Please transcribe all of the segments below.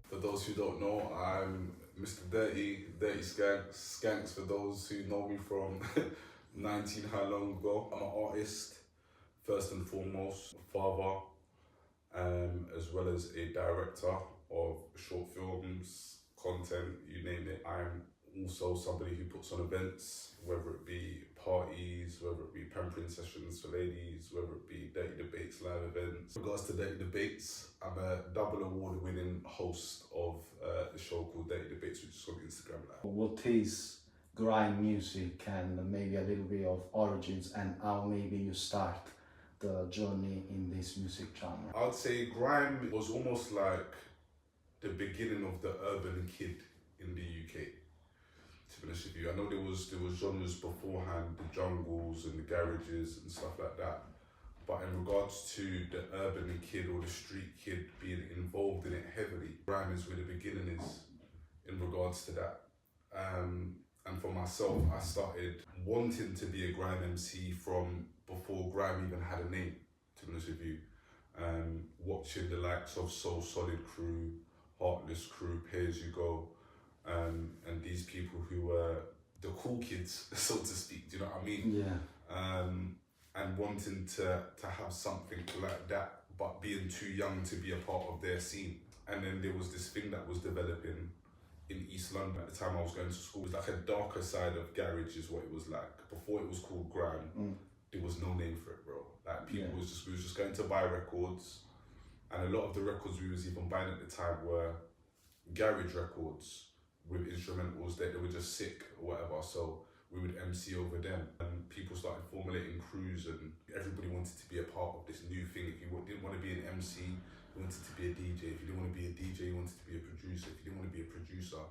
For those who don't know, I'm Mr. Durrty Skanx for those who know me from 19 how long ago. I'm an artist, first and foremost, a father, as well as a director of short films, content, you name it. I'm also somebody who puts on events, whether it be parties, whether it be pampering sessions for ladies, whether it be Dirty Debates live events. In regards to Dirty Debates, I'm a double award-winning host of the show called Dirty Debates, which is on Instagram Live. What is grime music, and maybe a little bit of origins and how maybe you start the journey in this music genre? I would say grime was almost like the beginning of the urban kid in the UK. To be honest with you, I know there was genres beforehand, the jungles and the garages and stuff like that. But in regards to the urban kid or the street kid being involved in it heavily, grime is where the beginning is in regards to that. And for myself, I started wanting to be a grime MC from before grime even had a name, to be honest with you. Watching the likes of Soul Solid Crew, Heartless Crew, Pay As You Go, and these people who were the cool kids, so to speak, do you know what I mean? Yeah. And wanting to have something like that, but being too young to be a part of their scene. And then there was this thing that was developing in East London at the time I was going to school. It was like a darker side of garage is what it was like. Before it was called grime, there was no name for it, bro. Like we was just going to buy records, and a lot of the records we was even buying at the time were garage records with instrumentals that they were just sick or whatever. So we would MC over them, and people started formulating crews, and everybody wanted to be a part of this new thing. If you didn't want to be an MC, you wanted to be a DJ. If you didn't want to be a DJ, you wanted to be a producer. If you didn't want to be a producer,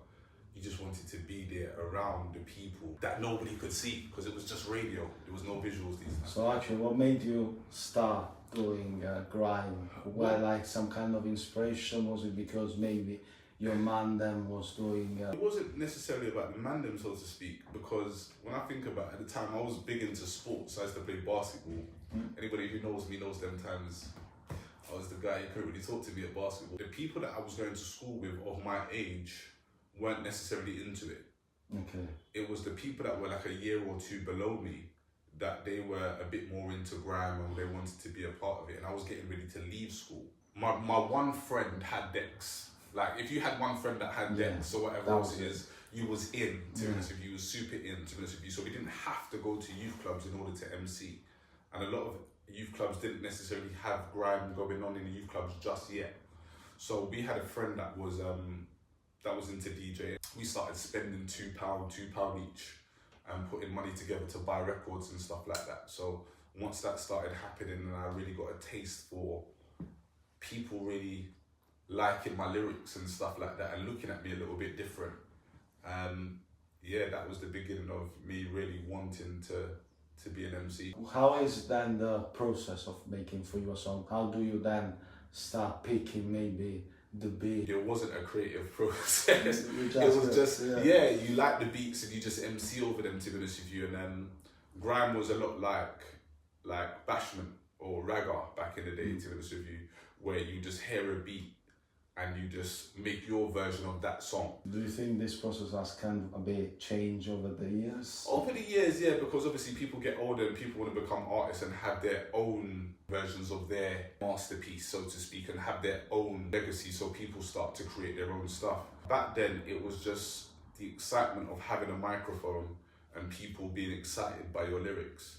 you just wanted to be there around the people that nobody could see, because it was just radio. There was no visuals these days. So actually, what made you start doing grime? Were like some kind of inspiration? Was it because maybe your man then was doing... It wasn't necessarily about the mandem, so to speak, because when I think about it, at the time I was big into sports. I used to play basketball. Anybody who knows me knows them times I was the guy who couldn't really talk to me at basketball. The people that I was going to school with of my age weren't necessarily into it. Okay. It was the people that were like a year or two below me that they were a bit more into grime and they wanted to be a part of it, and I was getting ready to leave school. My one friend had decks. Like, if you had one friend that had decks or whatever else it is, you was in, to be honest with you, you was super in, to be honest with you. So we didn't have to go to youth clubs in order to MC. And a lot of youth clubs didn't necessarily have grime going on in the youth clubs just yet. So we had a friend that was into DJing. We started spending £2 each and putting money together to buy records and stuff like that. So once that started happening, and I really got a taste for people really liking my lyrics and stuff like that and looking at me a little bit different. That was the beginning of me really wanting to be an MC. How is then the process of making for you a song? How do you then start picking maybe the beat? It wasn't a creative process. It was just, you like the beats and you just MC over them, to be honest with you. And then grime was a lot like bashment or ragga back in the day, to be honest with you, where you just hear a beat and you just make your version of that song. Do you think this process has kind of a bit changed over the years? Over the years, yeah, because obviously people get older and people want to become artists and have their own versions of their masterpiece, so to speak, and have their own legacy, so people start to create their own stuff. Back then, it was just the excitement of having a microphone and people being excited by your lyrics.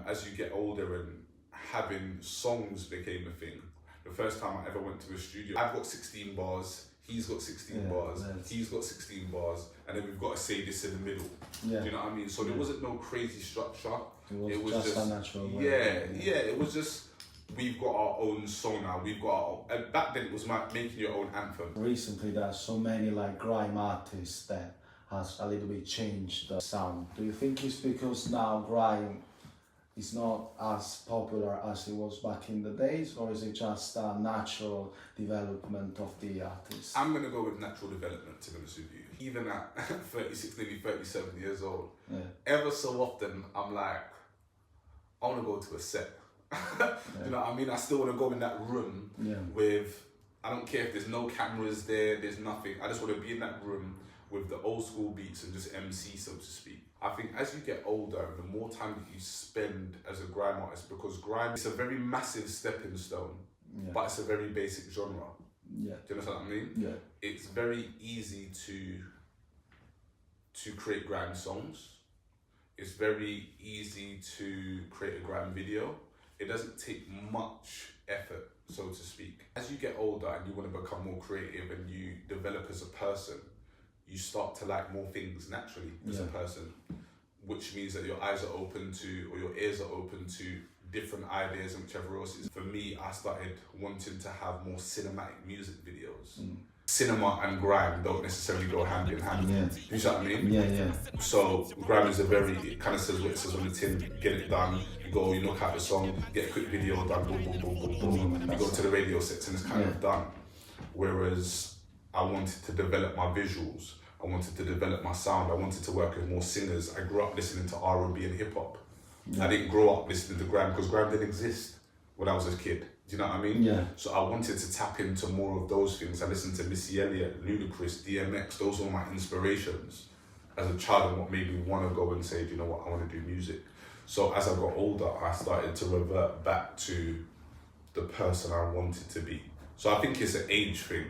As you get older and having songs became a thing. The first time I ever went to a studio, I've got 16 bars, he's got 16 bars, he's got 16 bars, and then we've got to say this in the middle. Do you know what I mean? So there wasn't no crazy structure. It was just a natural way. It was just, we've got our own song now, we've got our own, and back then it was making your own anthem. Recently there are so many like grime artists that has a little bit changed the sound. Do you think it's because now grime is not as popular as it was back in the days, or is it just a natural development of the artist? I'm going to go with natural development, to be honest with you. Even at 36, nearly 37 years old, ever so often I'm like, I want to go to a set. Do you know what I mean? I still want to go in that room with, I don't care if there's no cameras there, there's nothing. I just want to be in that room with the old school beats and just MC, so to speak. I think as you get older, the more time that you spend as a grime artist, because grime is a very massive stepping stone, but it's a very basic genre. Yeah. Do you understand what I mean? Yeah. It's very easy to create grime songs. It's very easy to create a grime video. It doesn't take much effort, so to speak. As you get older and you want to become more creative and you develop as a person, you start to like more things naturally as a person, which means that your eyes are open to, or your ears are open to different ideas and whichever else it is. For me, I started wanting to have more cinematic music videos. Cinema and grime don't necessarily go hand in hand. You know what I mean? Yeah. So grime is it kind of says what it says on the tin, get it done, you go, you knock out the song, get a quick video done, boom, boom, boom, boom, boom. You go to the radio sets and it's kind of done. Whereas I wanted to develop my visuals, I wanted to develop my sound, I wanted to work with more singers. I grew up listening to R&B and hip hop. I didn't grow up listening to grime because grime didn't exist when I was a kid. Do you know what I mean? Yeah. So I wanted to tap into more of those things. I listened to Missy Elliott, Ludacris, DMX. Those were my inspirations as a child and what made me want to go and say, do you know what, I want to do music. So as I got older, I started to revert back to the person I wanted to be. So I think it's an age thing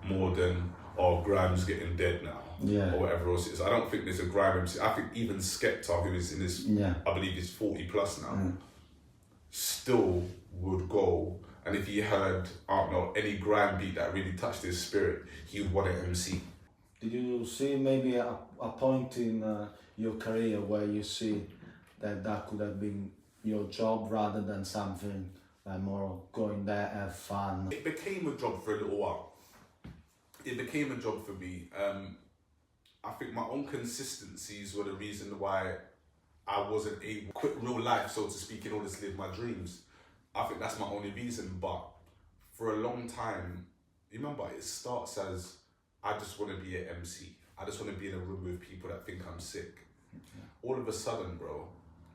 more than, oh, grime's getting dead now. Or whatever else it is. I don't think there's a grime MC. I think even Skepta, who is in his, I believe he's 40 plus now, still would go, and if he heard, I don't know, any grime beat that really touched his spirit, he would want to MC. Did you see maybe a point in your career where you see that could have been your job rather than something more going there, have fun? It became a job for a little while. It became a job for me. I think my own consistencies were the reason why I wasn't able to quit real life, so to speak, in order to live my dreams. I think that's my only reason, but for a long time, you remember, it starts as, I just want to be an MC. I just want to be in a room with people that think I'm sick. All of a sudden, bro,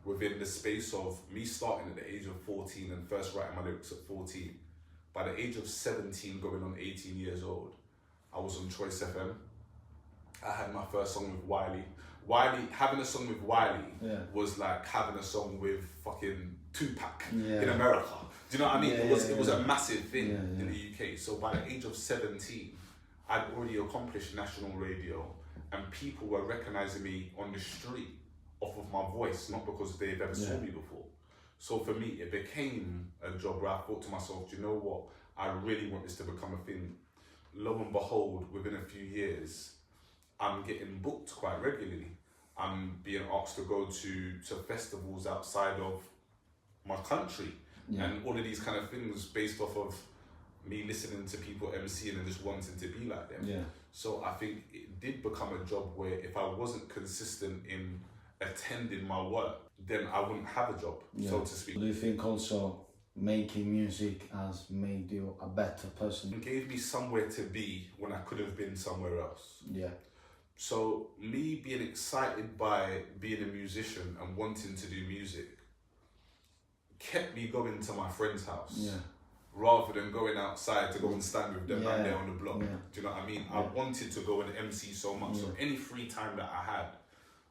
within the space of me starting at the age of 14 and first writing my lyrics at 14, by the age of 17, going on 18 years old, I was on Choice FM. I had my first song with Wiley. Having a song with Wiley was like having a song with fucking Tupac in America. Do you know what I mean? It was a massive thing in the UK. So by the age of 17, I'd already accomplished national radio, and people were recognizing me on the street off of my voice, not because they've ever saw me before. So for me, it became a job where I thought to myself, do you know what? I really want this to become a thing. Lo and behold, within a few years, I'm getting booked quite regularly. I'm being asked to go to festivals outside of my country and all of these kind of things based off of me listening to people MCing and just wanting to be like them. So I think it did become a job where if I wasn't consistent in attending my work, then I wouldn't have a job, so to speak. Do you think also making music has made you a better person? It gave me somewhere to be when I could have been somewhere else. So me being excited by being a musician and wanting to do music kept me going to my friend's house rather than going outside to go and stand with them out there on the block. Do you know what I mean? I wanted to go and MC so much. So any free time that I had,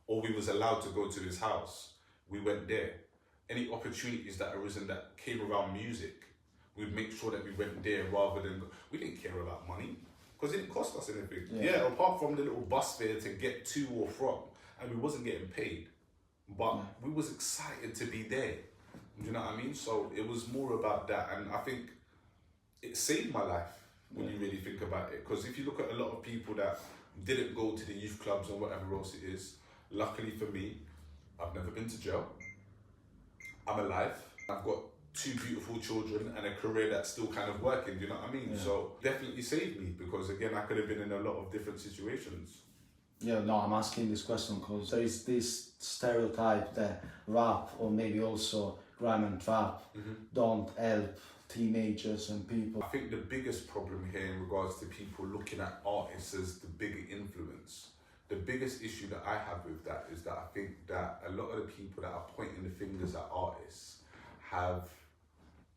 or we was allowed to go to his house, we went there. Any opportunities that arisen that came around music, we'd make sure that we went there rather than, we didn't care about money. Because it didn't cost us anything. Apart from the little bus fare to get to or from, and we wasn't getting paid. But we was excited to be there. Do you know what I mean? So it was more about that, and I think it saved my life when you really think about it. Because if you look at a lot of people that didn't go to the youth clubs or whatever else it is, luckily for me, I've never been to jail. I'm alive. I've got 2 beautiful children and a career that's still kind of working, do you know what I mean? So definitely saved me, because again, I could have been in a lot of different situations. I'm asking this question because there is this stereotype that rap, or maybe also grime and trap, don't help teenagers and people. I think the biggest problem here in regards to people looking at artists as the bigger influence, the biggest issue that I have with that is that I think that a lot of the people that are pointing the fingers at artists have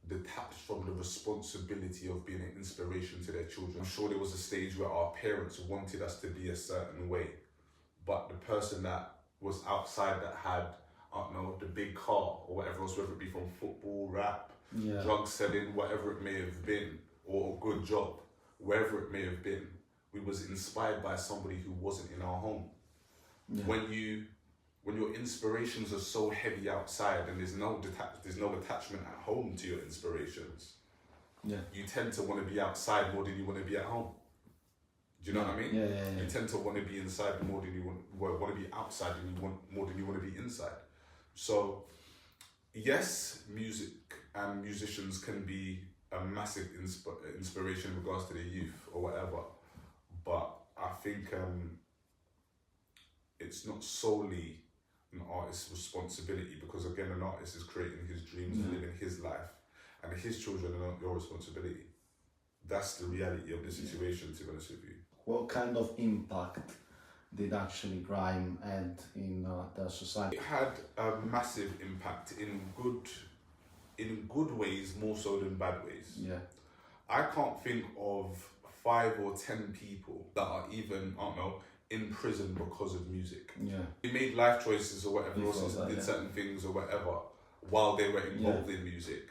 detached from the responsibility of being an inspiration to their children. I'm sure there was a stage where our parents wanted us to be a certain way, but the person that was outside that had, I don't know, the big car or whatever else, whether it be from football, rap, drug selling, whatever it may have been, or a good job, wherever it may have been, we was inspired by somebody who wasn't in our home. When your inspirations are so heavy outside and there's no attachment at home to your inspirations, you tend to want to be outside more than you want to be at home. Do you know what I mean? You tend to want to be inside more than you want to be outside, and more than you want to be inside. So, yes, music and musicians can be a massive inspiration in regards to the youth or whatever, but I think it's not solely an artist's responsibility, because again, an artist is creating his dreams and living his life, and his children are not your responsibility. That's the reality of the situation, to be honest with you. What kind of impact did actually grime had in the society? It had a massive impact in good ways, more so than bad ways. I can't think of 5 or 10 people that are even, I don't know, in prison because of music. They made life choices or whatever, did certain things or whatever while they were involved in music.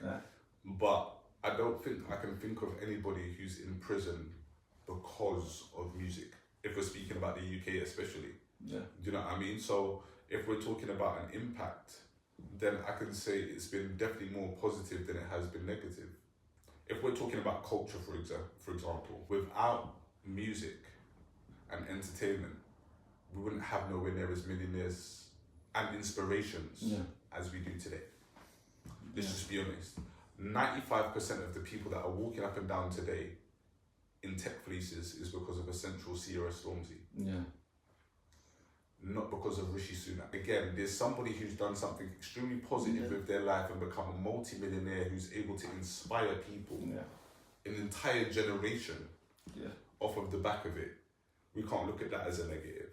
But I don't think I can think of anybody who's in prison because of music, if we're speaking about the UK especially. Do you know what I mean? So if we're talking about an impact, then I can say it's been definitely more positive than it has been negative. If we're talking about culture, for example, without music and entertainment, we wouldn't have nowhere near as millionaires and inspirations as we do today. Let's just be honest. 95% of the people that are walking up and down today in tech fleeces is because of a Central C or a Stormzy. Not because of Rishi Sunak. Again, there's somebody who's done something extremely positive with their life and become a multi-millionaire who's able to inspire people, an entire generation off of the back of it. We can't look at that as a negative.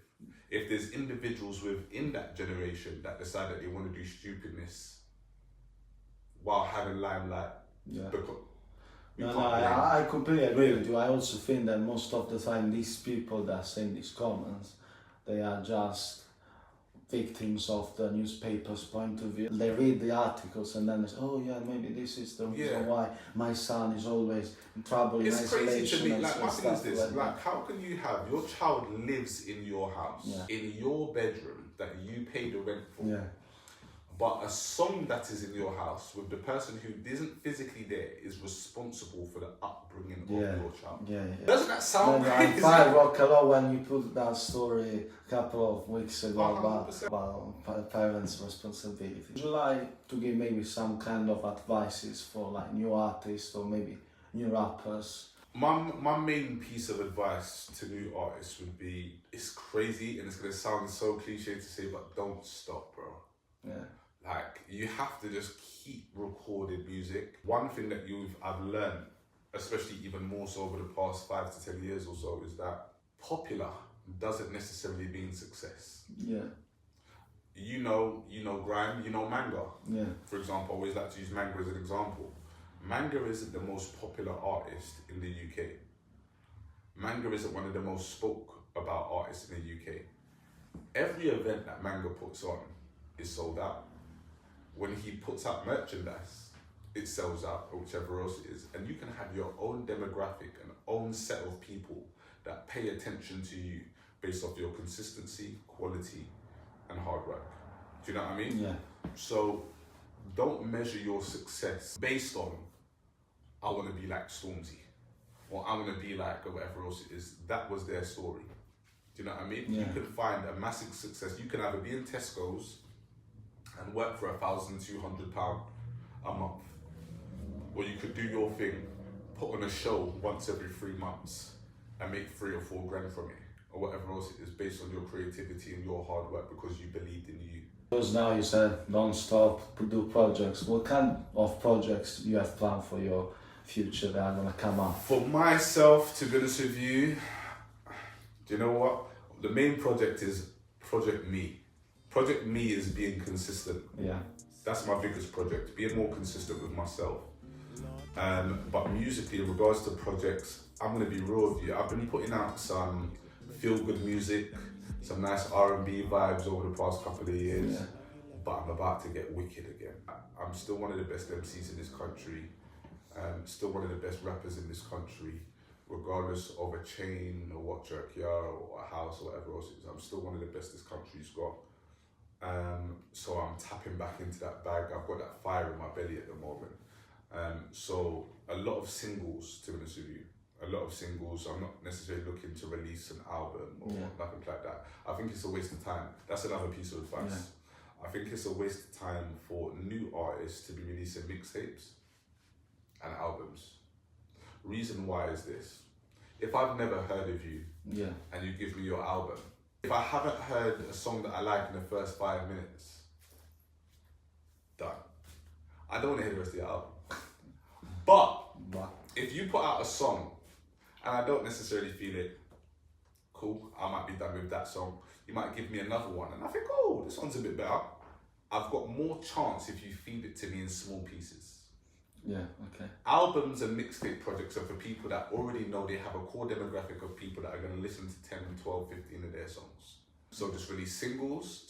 If there's individuals within that generation that decide that they want to do stupidness while having limelight, because I completely agree with you. I also think that most of the time these people that send these comments, they are just victims of the newspaper's point of view. They read the articles and then they say, oh yeah, maybe this is the reason why my son is always in trouble in isolation. It's crazy to me. Like, my thing is this, like how can you have, your child lives in your house, in your bedroom that you pay the rent for, but a song that is in your house with the person who isn't physically there is responsible for the upbringing of your child. Doesn't that sound crazy? I rock a lot when you put that story a couple of weeks ago about parents' responsibility. Would you like to give maybe some kind of advices for like new artists or maybe new rappers? My main piece of advice to new artists would be, it's crazy and it's going to sound so cliche to say, but don't stop, bro. Like, you have to just keep recording music. One thing that I've learned, especially even more so over the past 5 to 10 years or so, is that popular doesn't necessarily mean success. You know Grime, you know Manga. For example, I always like to use Manga as an example. Manga isn't the most popular artist in the UK. Manga isn't one of the most spoke about artists in the UK. Every event that Manga puts on is sold out. When he puts out merchandise, it sells out, or whichever else it is. And you can have your own demographic, an own set of people that pay attention to you based off your consistency, quality, and hard work. Do you know what I mean? So don't measure your success based on, I want to be like Stormzy, or I want to be like, or whatever else it is. That was their story. Do you know what I mean? You can find a massive success. You can either be in Tesco's and work for £1,200 a month, or you could do your thing, put on a show once every 3 months and make 3 or 4 grand from it, or whatever else it is, based on your creativity and your hard work because you believed in you. Because now you said don't stop, do projects. What kind of projects do you have planned for your future that are gonna come up? For myself, to be honest with you, do you know what? The main project is Project Me. Project Me is being consistent. Yeah. That's my biggest project, being more consistent with myself. But musically, in regards to projects, I'm gonna be real with you. I've been putting out some feel-good music, some nice R&B vibes over the past couple of years. Yeah. But I'm about to get wicked again. I'm still one of the best MCs in this country. Still one of the best rappers in this country, regardless of a chain or what jerk you are or a house or whatever else it is. I'm still one of the best this country's got. So I'm tapping back into that bag. I've got that fire in my belly at the moment. So a lot of singles, to be honest with you. A lot of singles. I'm not necessarily looking to release an album or nothing like that. I think it's a waste of time. That's another piece of advice. I think it's a waste of time for new artists to be releasing mixtapes and albums. Reason why is this. If I've never heard of you and you give me your album, if I haven't heard a song that I like in the first 5 minutes, done. I don't want to hear the rest of your album. But if you put out a song and I don't necessarily feel it, cool, I might be done with that song. You might give me another one and I think, oh, this one's a bit better. I've got more chance if you feed it to me in small pieces. Yeah, okay. Albums and mixtape projects are for people that already know they have a core demographic of people that are going to listen to 10, 12, 15 of their songs. So just release singles,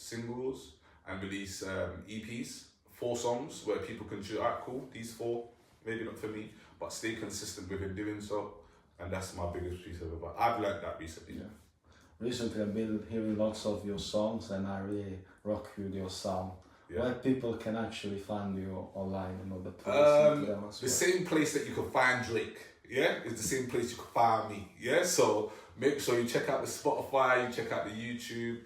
and release EPs, 4 songs where people can choose, alright, cool, these 4, maybe not for me, but stay consistent within doing so. And that's my biggest piece of advice. I've learned that recently. Yeah. Recently I've been hearing lots of your songs and I really rock with your sound. Yeah. Where people can actually find you online in order to listen to them as the same place that you can find Drake, is the same place you can find me, So make sure you check out the Spotify, you check out the YouTube.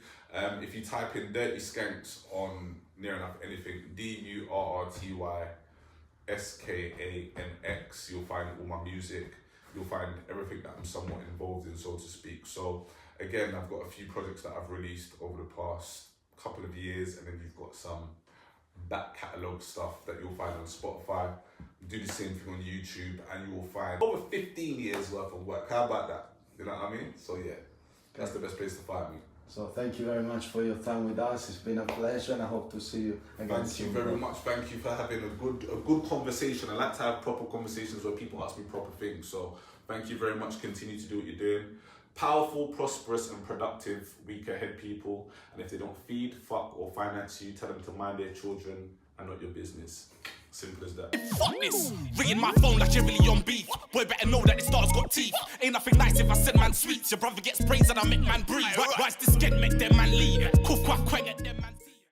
If you type in Durrty Skanx on near enough anything, DURRTY SKANX, you'll find all my music. You'll find everything that I'm somewhat involved in, so to speak. So again, I've got a few projects that I've released over the past couple of years, and then you've got some back catalogue stuff that you'll find on Spotify. Do the same thing on YouTube, and you will find over 15 years worth of work. How about that? You know what I mean? So yeah, that's the best place to find me. So thank you very much for your time with us. It's been a pleasure, and I hope to see you again. Thank you very much. Thank you for having a good conversation. I like to have proper conversations where people ask me proper things. So thank you very much. Continue to do what you're doing. Powerful, prosperous, and productive week ahead, people. And if they don't feed, fuck, or finance you, tell them to mind their children and not your business. Simple as that. Fuck this, ringing my phone like you're really on beef. Boy, better know that the star's got teeth. Ain't nothing nice if I send man sweets. Your brother gets praise and I make man breathe. Rise this get, make them man leave. Cuff, quack, quang at them man.